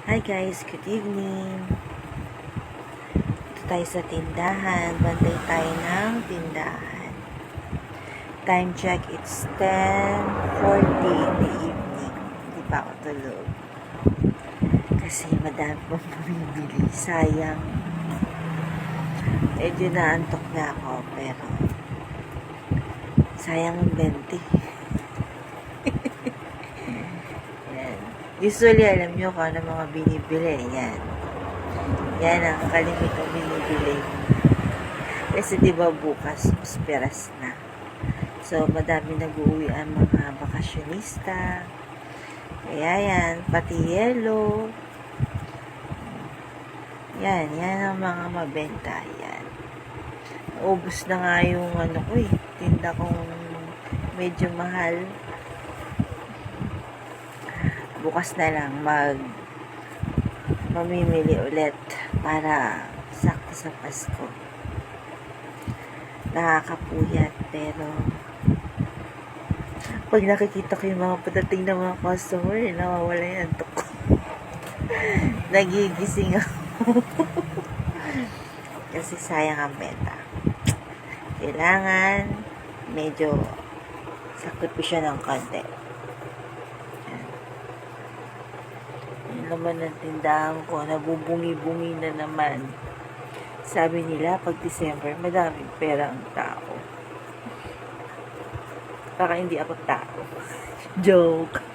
Hi guys, good evening. Ito tayo sa tindahan. Bantay tayo ng tindahan. Time check, it's 10:40 in the evening. Hindi pa ako tulog. Kasi madami pang bumibili. Sayang. Medyo naantok na ako, pero sayang ang 20. Usually, alam nyo kung ano mga binibili. Yan ang kalimitang binibili. Kasi diba bukas, musperas na. So, madami nag-uwi ang mga bakasyonista. Kaya yan, pati yelo. Yan ang mga mabenta. Yan. Ubus na nga yung tinda kong medyo mahal. Bukas na lang mamimili ulit para sakto sa Pasko. Nakakapuyat, pero pag nakikita ko yung mga patating ng mga customer, nawawala yung antok ko. Nagigising ako. Kasi sayang ang benta. Kailangan medyo sakripisyo ng konti. Naman ng tindahan ko, nabubungi-bungi na naman. Sabi nila, pag December, madaming pera ang tao. Baka hindi ako tao. Joke.